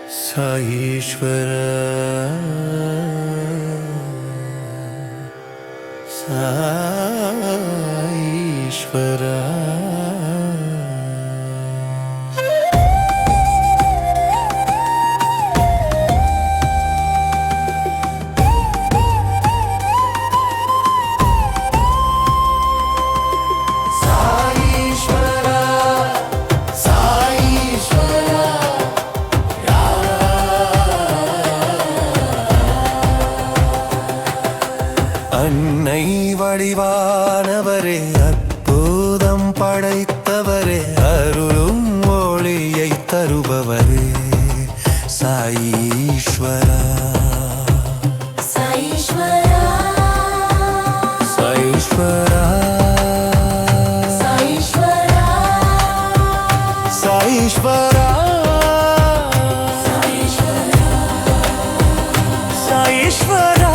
साईश्वरा साईश्वरा அன்னை வடிவானவரே, அற்புதம் படைத்தவரே, அருளும் ஒளியை தருபவரே, சாயீஸ்வரா சாயீஸ்வரா சாயீஸ்வரா சாயீஸ்வரா சாயீஸ்வரா சாயீஸ்வரா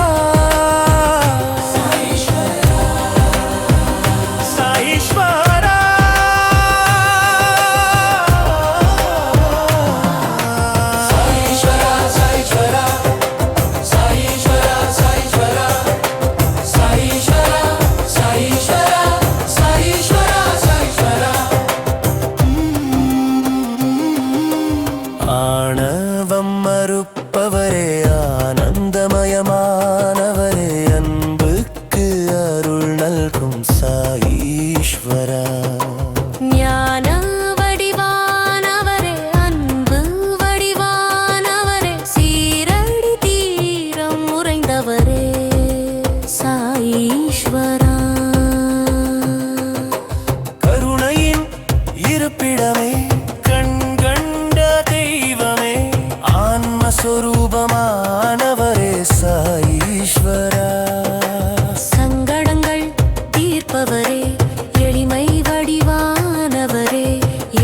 ஆணவம் மறுப்பவரே, ஆனந்தமயமானவரே, அன்புக்கு அருள் நல்கும் சாயீஸ்வரா. ஞான வடிவானவரே, அன்பு வடிவானவரே, சீரடி தீரம் உறைந்தவரே, சாயீஸ்வரா. கருணையின் இருப்பிடமே, சொரூபமானவரே, சாயீஸ்வரா. சங்கடங்கள் தீர்ப்பவரே, எளிமை வடிவானவரே,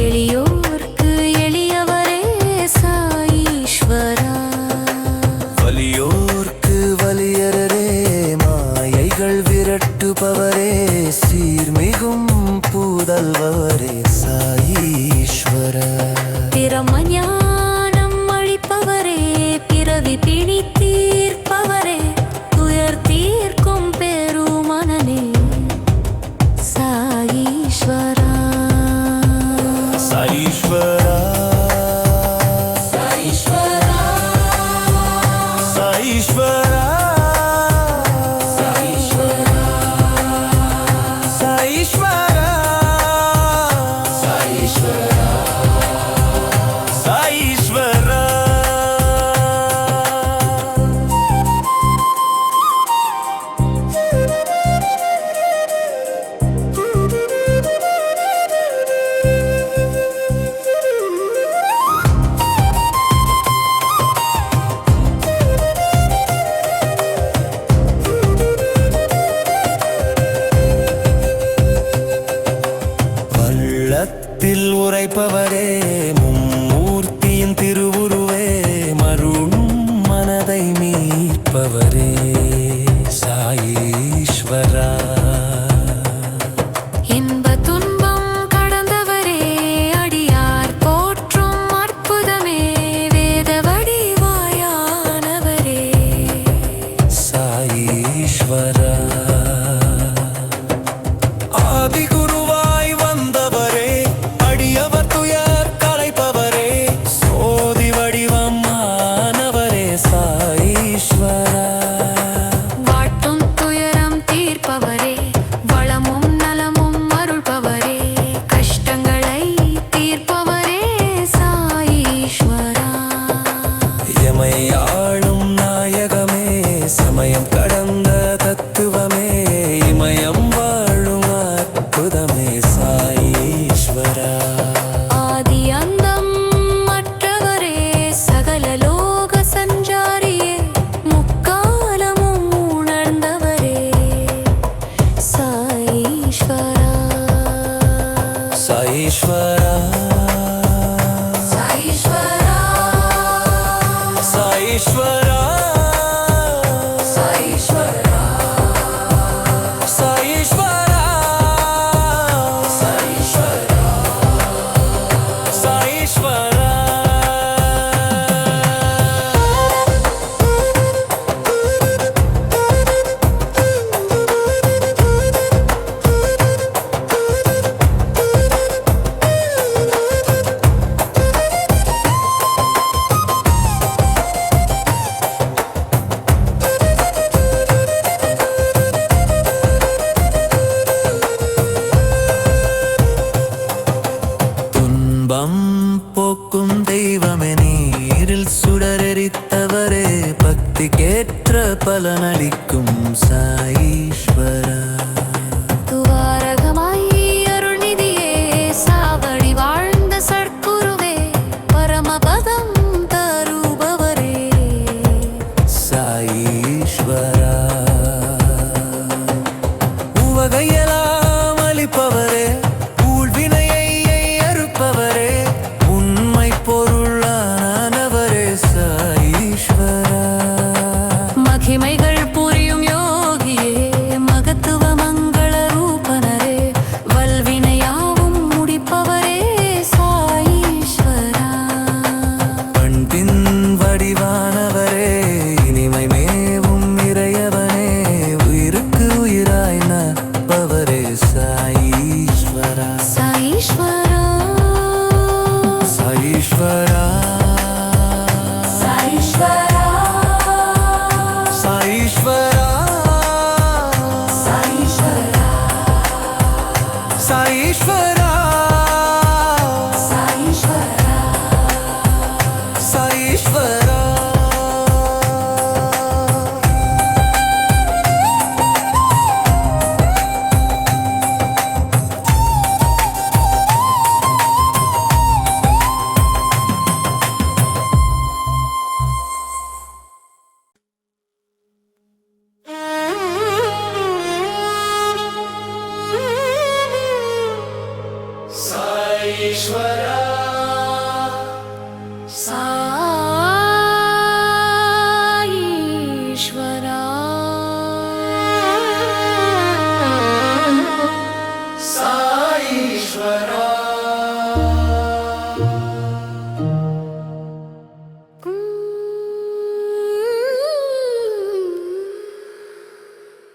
எளியோர்க்கு எளியவரே, சாயீஸ்வரா. வலியோர்க்கு வலியரே, மாயைகள் விரட்டுபவரே, சீர்மிகும் பூதல்வரே, சாயீஸ்வரா. திறமஞா பிறவி பிணி தீர்ப்பவரே, துயர் தீர்க்கும் பெருமனனே, சாயீஸ்வரா சாயீஸ்வரா சாயீஸ்வரா சாயீஸ்வரா சாயீஸ்வரா சாயீஸ்வரா சாயீஸ்வரா சாயீஸ்வரா. உள்ளத்தில் உரைப்பவரே, மும்மூர்த்தியின் திருவுருவே, மருளும் மனதை மீட்பவரே, சாயீஸ்வரா. இன்ப துன்பம் கடந்தவரே, அடியார் போற்றும் அற்புதமே, வேத வடிவாயானவரே, சாயீஸ்வரா. ஆதிகுருவாய் வந்தவரே, அடியவர் துயர் களைப்பவரே, சோதி வடிவமானவரே, சாயீஸ்வரா. வாட்டும் துயரம் தீர்ப்பவரே, வளமும் நலமும் அருள்பவரே, கஷ்டங்களை தீர்ப்பவரே, சாயீஸ்வரா. எமை ஆளும் நாயகமே, சமயம் கடந்த தத்துவமே, இமயம் வாழும் அற்புதமே, சாயீஸ்வரா. ஆதி அந்தம் மற்றவரே, சகல லோக சஞ்சாரியே, முக்காலமும் உணர்ந்தவரே, சாயீஸ்வரா சாயீஸ்வரா சாயீஸ்வரா சாயீஸ்வரா சாயீஸ்வரா சாயீஸ்வரா சாயீஸ்வரா. துன்பம் போக்கும் தெய்வமே நீரில் சுடரெரித்தவரே பக்திக்கேற்ற பலனளிக்கும் சாயீஸ்வரா துவாரகமாய் அருள்நிதியே சாவடி வாழ்ந்த சற்குருவே பரமபதம் தருபவரே சாயீஸ்வரா உவகையெல்லாம் அளிப்பவரே ஊழ்வினையை அறுப்பவரே உண்மை பொருளானவரே சாயீஸ்வரா மகிமைகள் புரியும் யோகியே மகத்துவ மங்கள ரூபனரே வல்வினையாவும் முடிப்பவரே சாயீஸ்வரா பண்பின் வடிவானவரே இனிமை மேவும் இறையவனே உயிருக்கு உயிராய் நற்பவரே சாயீஸ்வரா சாயீஸ்வரா சாயீஸ்வரா சாயீஸ்வரா சாயீஸ்வரா சாயீஸ்வரா சாயீஸ்வரா சாயீஸ்வரா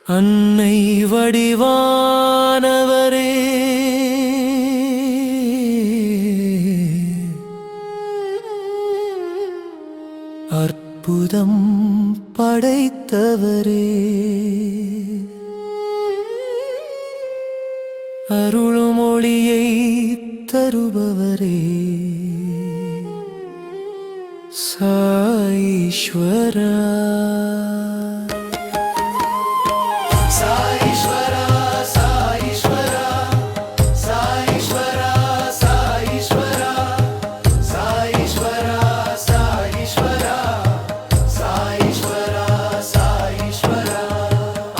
அன்னை வடிவானவரே அற்புதம் படைத்தவரே அருள்மொழியை தருபவரே சாயீஸ்வரா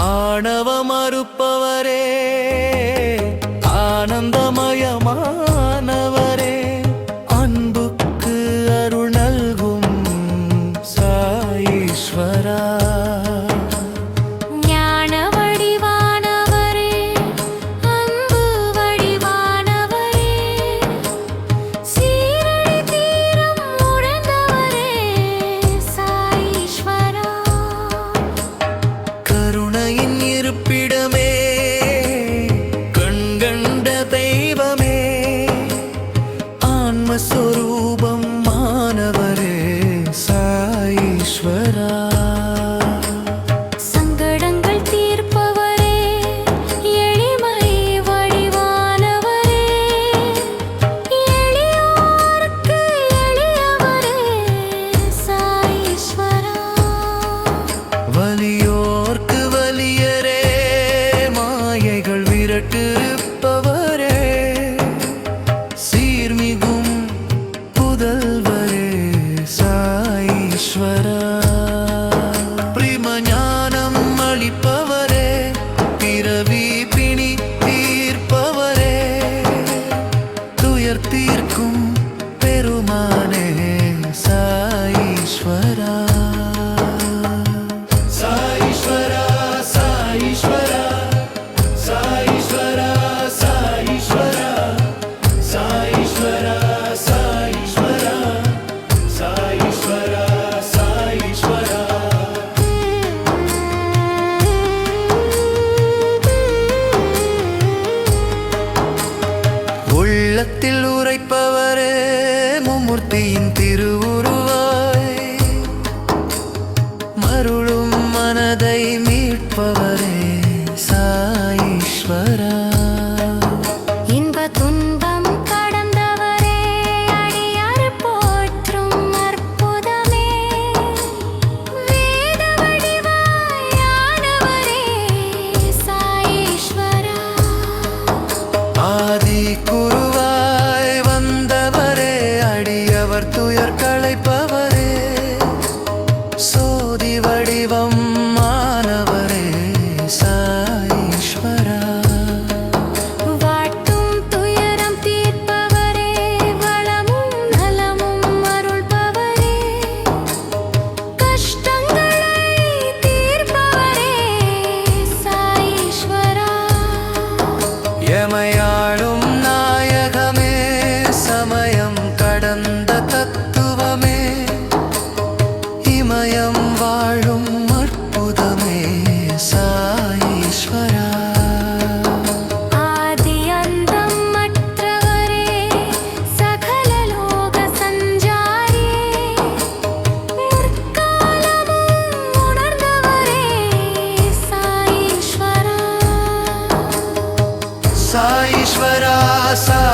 ஆணவ மறுப்பவரே ஆனந்தமயமானவரே அன்புக்கு அருள் நல்கும் சாயீஸ்வரா ஞான வடிவானவரே அன்பு வடிவானவரே சீரடி தீரம் உடைந்தவரே சாயீஸ்வரா கருணையின் இருப்பிடமே கண்கண்ட தெய்வமே ஆன்மஸ்வரூபம் மாணவரே சாயீஸ்வரா சங்கடங்கள் தீர்ப்பவரே எளிமை வடிவானவரே எளியோருக்கு எளியவரே சாயீஸ்வரா வலியோர்க்கு வலியரே மாயைகள் விரட்டிருப்பவரே சீர்மிகும் புதல்வரே சாயீஸ்வரா பிரமஞானம் அளிப்பவரே பிறவி பிணி தீர்ப்பவரே துயர் தீர்க்கும் பெருமானே சாயீஸ்வரா சாயீஸ்வரா சாயீஸ்வரா சாயீஸ்வரா சாயீஸ்வரா சாயீஸ்வரா சாயீஸ்வரா சாயீஸ்வரா சாயீஸ்வரா உள்ளத்தில் உரைப்பவரே மும்மூர்த்தியின் திருவுருவாய் மருளும் மனதை மீட்பவரே சாயீஸ்வரா இன்ப துன்பம் கடந்தவரே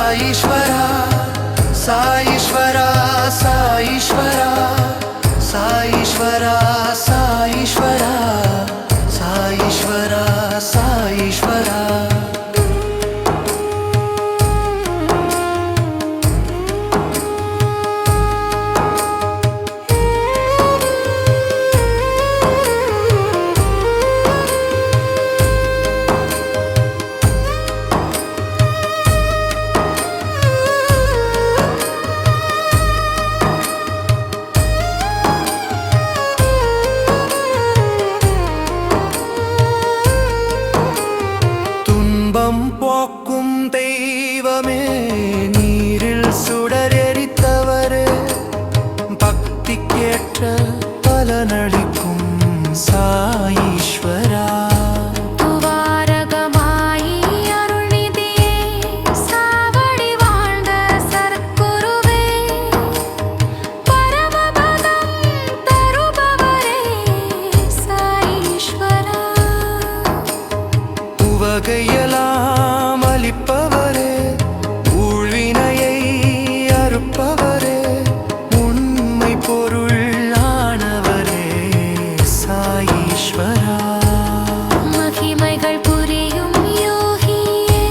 சாயீஸ்வரா சாயீஸ்வரா சாயீஸ்வரா சாயீஸ்வரா சாயீஸ்வரா சாயீஸ்வரா சாயீஸ்வரா போக்கும் தெய்வமே நீரில் சுடரெரித்தவரே பக்திக்கேற்ற பலனளிக்கும் சாயீஸ்வரா உவகையெல்லாம் அளிப்பவரே ஊழ்வினையை அறுப்பவரே உண்மை பொருள் ஆனவரே சாயீஸ்வரா மகிமைகள் புரியும் யோகியே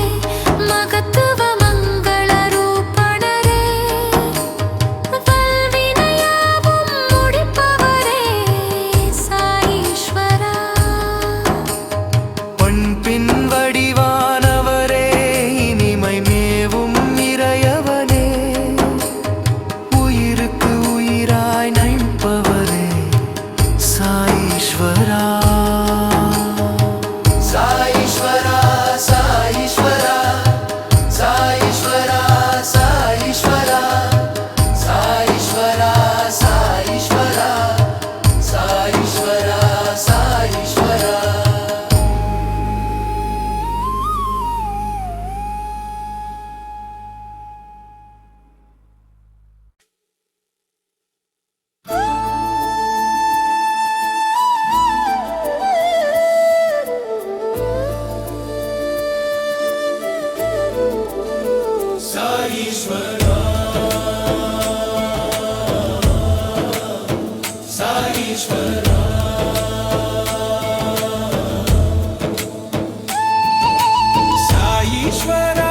மகத்துவ மங்கள ரூபணரே வல்வினையாவும் முடிப்பவரே சாயீஸ்வரா பொன்பின் வடிவானவரே இனிமை மேவும் இறையவனே உயிருக்கு உயிராய் நைப்பவரே சாயீஸ்வரா சாயீஸ்வரா சாயீஸ்வரா சாயீஸ்வரா சாயீஸ்வரா சாயீஸ்வரா சாயீஸ்வரா சாயீஸ்வரா சாயீஸ்வரா சாயீஸ்வரா சாயீஸ்வரா சாயீஸ்வரா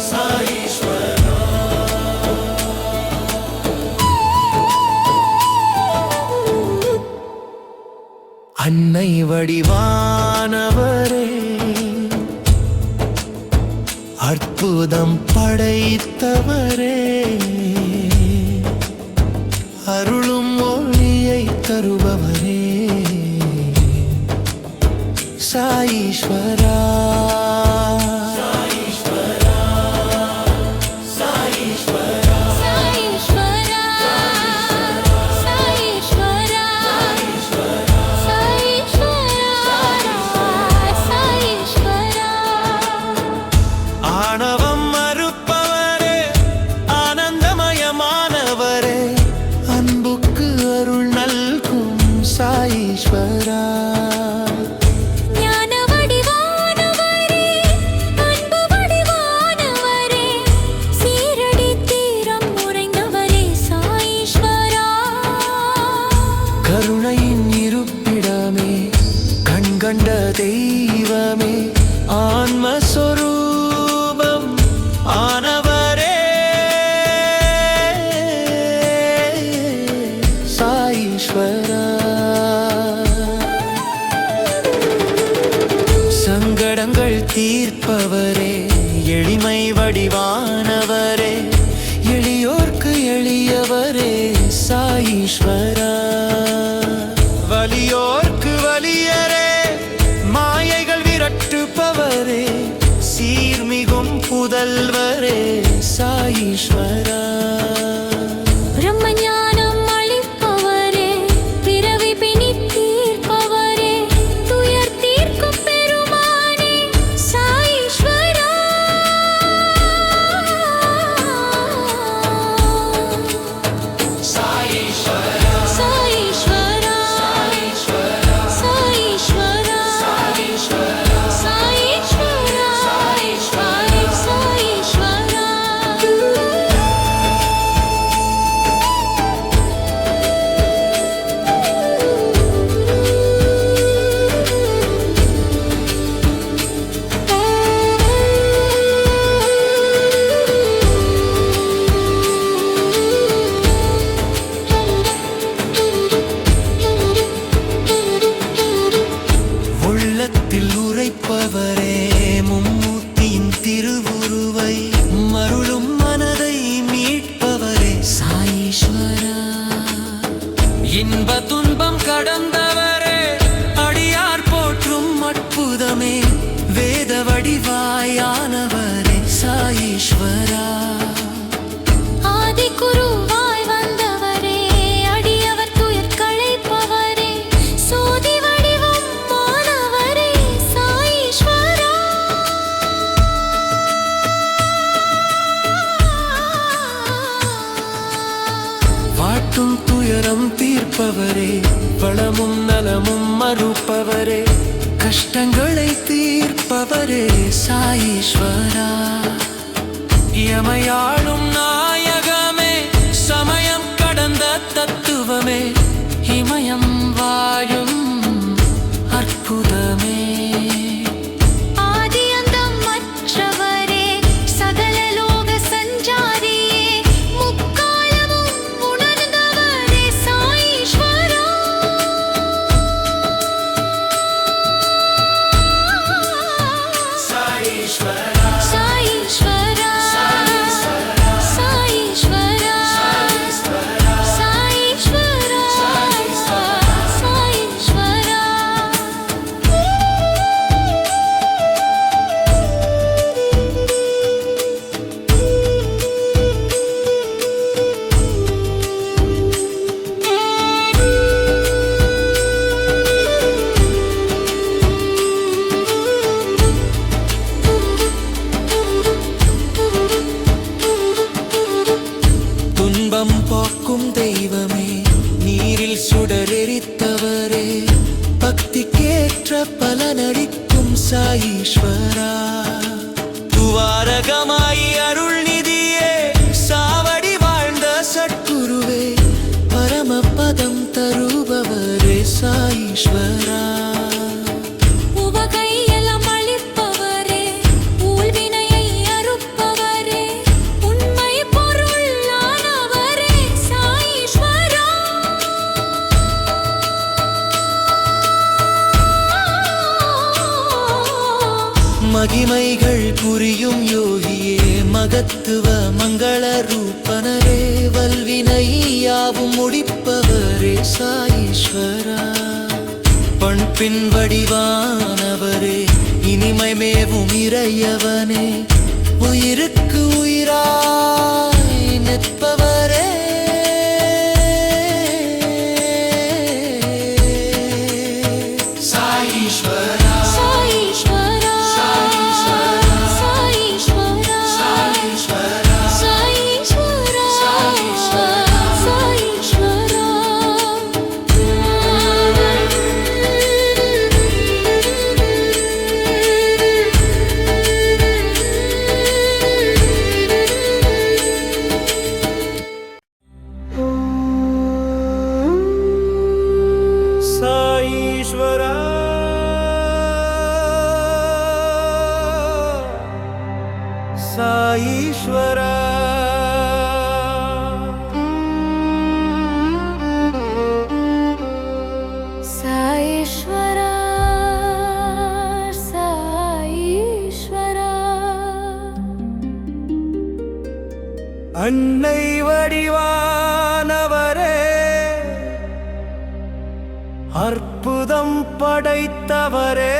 சாயீஸ்வரா அன்னை வடிவானவரே அற்புதம் படைத்தவரே அருளும் ஒளியை தருபவரே சாயீஸ்வரா சாயீஸ்வரா சாயீஸ்வரா சாயீஸ்வரா சாயீஸ்வரா சாயீஸ்வரா ஆணவம் மறுப்பவரே ஆனந்தமயமானவரே அன்புக்கு அருள் நல்கும் சாயீஸ்வரா ஞான வடிவானவரே அன்பு வடிவானவரே சீரடி தீரம் உறைந்தவரே சாயீஸ்வரா கருணையின் இருப்பிடமே கண்கண்ட தெய்வமே ஆன்மஸ்வரூபம் ஆனவரே சாயீஸ்வரா சங்கடங்கள் தீர்ப்பவரே எளிமை வடிவானவரே எளியோர்க்கு எளியவரே சாயீஸ்வரா வலியோர்க்கு வலியரே மாயைகள் விரட்டுப்பவரே சீர்மிகும் புதல்வரே சாயீஸ்வரா பிரம்மஞானம் அளிப்பவரே பிறவி பிணி தீர்ப்பவரே துயர் தீர்க்கும் பெருமானே சாயீஸ்வரா சாயீஸ்வரா சாயீஸ்வரா துயரம் தீர்ப்பவரே, வளமும் நலமும் மறுப்பவரே, கஷ்டங்களை தீர்ப்பவரே சாயீஸ்வரா. எமையாளும் நாயகமே, சமயம் கடந்த தத்துவமே, இமயம் வாழும் அற்புதமே. ஆதியந்தம் மற்றவரே, சகல லோக சஞ்சாரியே, முக்காலமும் உணர்ந்தவரே சாயீஸ்வரா. சாயீஸ்வரா, சாயீஸ்வரா, சாயீஸ்வரா, சாயீஸ்வரா, சாயீஸ்வரா. துன்பம் போக்கும் தெய்வமே, நீரில் சுடரெரித்தவரே, பக்திக்கேற்ற பலனளிக்கும் சாயீஸ்வரா. துவாரகமாயி அருள் நிதியே, சாவடி வாழ்ந்த சட்குருவே, பரமபதம் தருபவரே சாயீஸ்வரா. உவகையெல்லாம் அளிப்பவரே, ஊழ்வினையை அறுப்பவரே, உண்மை பொருளானவரே சாயீஸ்வரா. மகிமைகள் புரியும் யோகியே, மகத்துவ மங்கள ரூபனரே, வல்வினை யாவும் முடிப்பவரே சாயீஸ்வரா. பண்பின் வடிவானவரே, இனிமை மேவும் இறையவனே, உயிருக்கு உயிராய் நிற்பவரே சாயீஸ்வரா. சாயீஸ்வரா, சாயீஸ்வரா, சாயீஸ்வரா, சாயீஸ்வரா. சாயீஸ்வரா, சாயீஸ்வரா. சாயீஸ்வரா, சாயீஸ்வரா. அன்னை வடிவானவரே, அற்புதம் படைத்தவரே,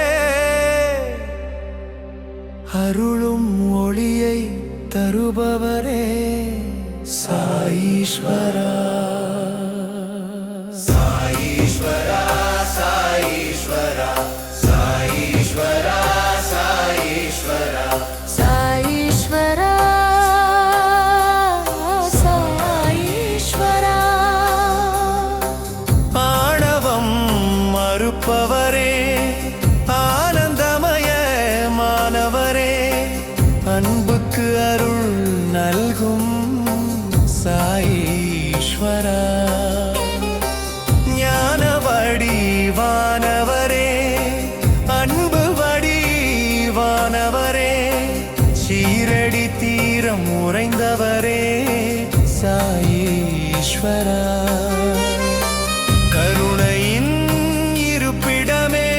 அருளும் ஒளியை தருபவரே சாயீஸ்வரா. சாயீஸ்வரா, சாயீஸ்வரா, சாயீஸ்வரா, சாயீஸ்வரா. சாயீஸ்வரா, சாயீஸ்வரா. ஆணவம் மறுப்பவரே, ஆனந்தமய மானவரே, அன்புக்கு அருள் நல்கும் சாயீஸ்வரா. ஞான வடிவானவரே, அன்பு வடிவானவரே, சீரடி தீரம் உறைந்தவரே சாயீஸ்வரா. கருணையின் இருப்பிடமே,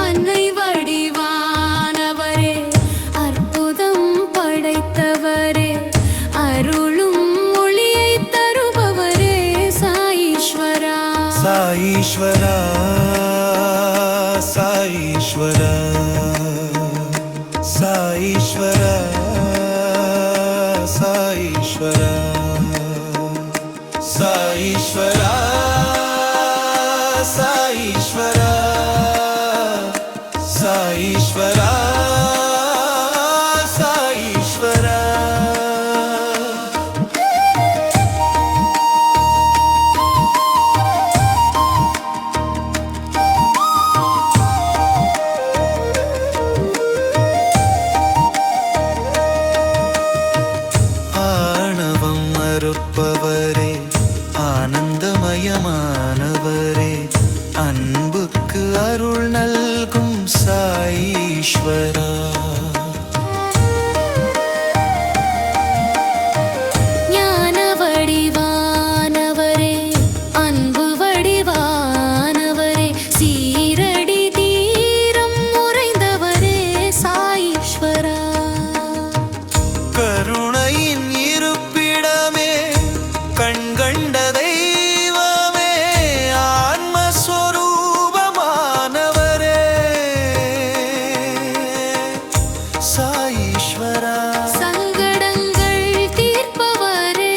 அன்னை வடிவானவரே, அற்புதம் படைத்தவரே, அருளும் ஒளியை தருபவரே, சாயீஸ்வரா. சாயீஸ்வரா சாயீஸ்வரா சாயீஸ்வரா சாயீஸ்வரா சாயீஸ்வரா சாயீஸ்வரா சாயீஸ்வரா சாயீஸ்வரா. ஆணவம் மறுப்பவரே, ஆனந்தமயமானவரே, அன்புக்கு அருள் நல்கும் சாயீஸ்வரா. ஞான வடிவானவரே, அன்பு வடிவானவரே, சீரடி தீரம் உறைந்தவரே, சாயீஸ்வரா. கருணையின் இருப்பிடமே, கண்கண்ட தெய்வமே, ஆன்மஸ்வரூபமானவரே, சாயீஸ்வரா. சங்கடங்கள் தீர்ப்பவரே,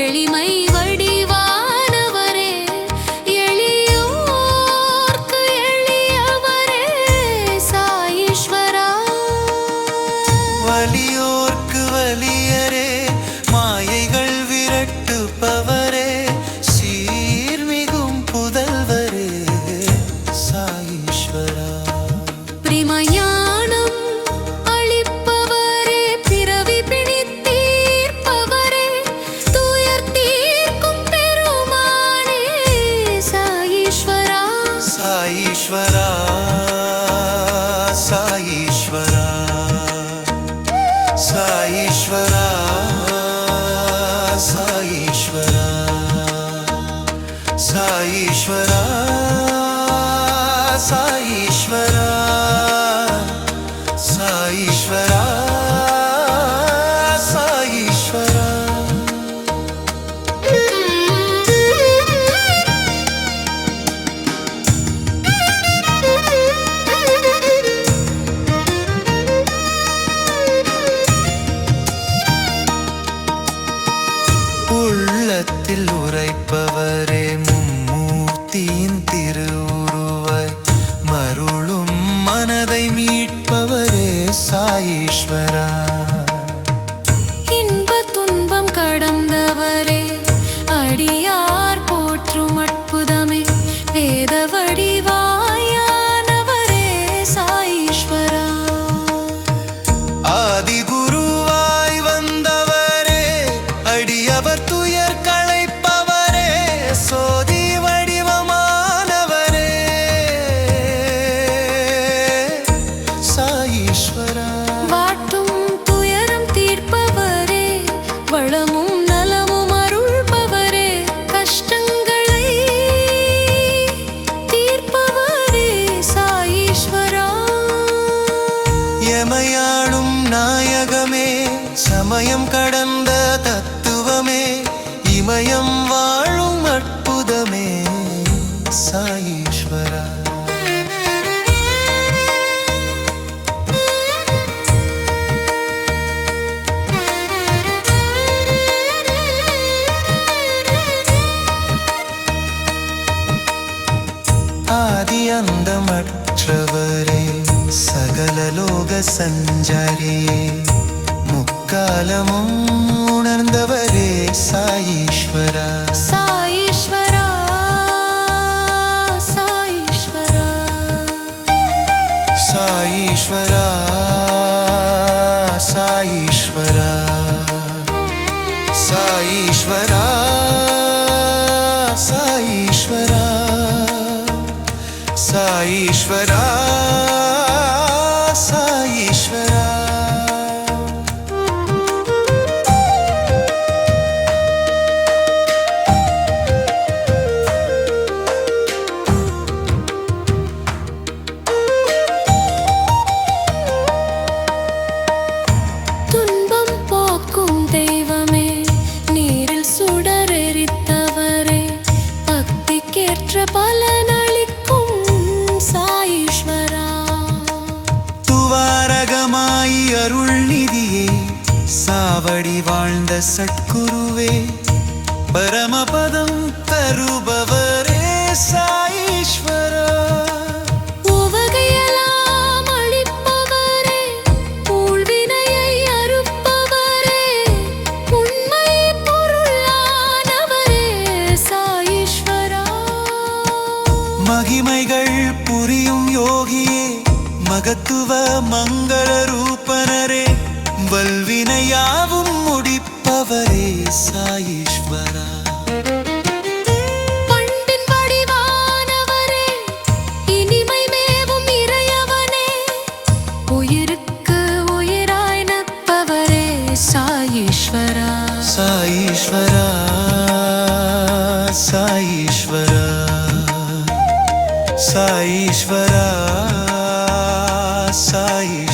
எளிமை வடிவானவரே, எளியோர்க்கு எளியவரே, சாயீஸ்வரா. வலியோர்க்கு வலியரே, மாயைகள் விரட்டுப்பவரே, சீர்மிகும் புதல்வரே, சாயீஸ்வரா. பிரமஞானம் அளிப்பவரே, பிறவி பிணித்தீர்ப்பவரே, துயர் தீர்க்கும் பெருமானே, சாயீஸ்வரா. சாயீஸ்வரா சாயீஸ்வரா சாயீஸ்வரா சாயீஸ்வரா சாயீஸ்வரா சாயீஸ்வரா சாயீஸ்வரா சாயீஸ்வரா. உள்ளத்தில் உரைப்பவரே, மும்மூர்த்தியின் திருவுருவாய் மருளும் மனதை மீட்பவரே, சாயீஸ்வரா. இன்ப துன்பம் கடந்தவரே, அடியார் போற்றும் அற்புதமே, வேத வடிவாயானவரே, சாயீஸ்வரா. ஆதிகுருவாய் வந்தவரே, அடியவர் துயர் களைப்பவரே, சோதி வடிவமானவரே, சாயீஸ்வரா. வாட்டும் துயரம் தீர்ப்பவரே, வளமும் நலமும் அருள்பவரே, கஷ்டங்களை தீர்ப்பவரே, சாயீஸ்வரா. எமையாளும் நாயகமே, சமயம் கடந்த தத்துவமே, இமயம் வாழும் அற்புதமே, சாயீஸ்வரா. ஆதி அந்தமற்றவரே, சகல லோக சஞ்சாரியே, முக்காலமும் உணர்ந்தவரே, சாயீஸ்வரா. சாயீஸ்வரா சாயீஸ்வரா. சாயீஸ்வரா சாயீஸ்வரா சாயீஸ்வரா சாயீஸ்வரா சாயீஸ்வரா சாயீஸ்வரா. சட்குருவே பரமபதம் தருபவரே சாயீஸ்வரா உவகையெல்லாம் அளிப்பவரே ஊழ்வினையை அறுப்பவரே உண்மை பொருளானவரே சாயீஸ்வரா மகிமைகள் புரியும் யோகியே மகத்துவ மங்கள ரூபனரே வல்வினையாவும் முடிப்பவரே சாயீஸ்வரா பண்பின் வடிவானவரே இனிமை மேவும் இறையவனே உயிருக்கு உயிராய் நப்பவரே சாயீஸ்வரா சாயீஸ்வரா சாயீஸ்வரா சாயீஸ்வரா சாயீஸ்வரா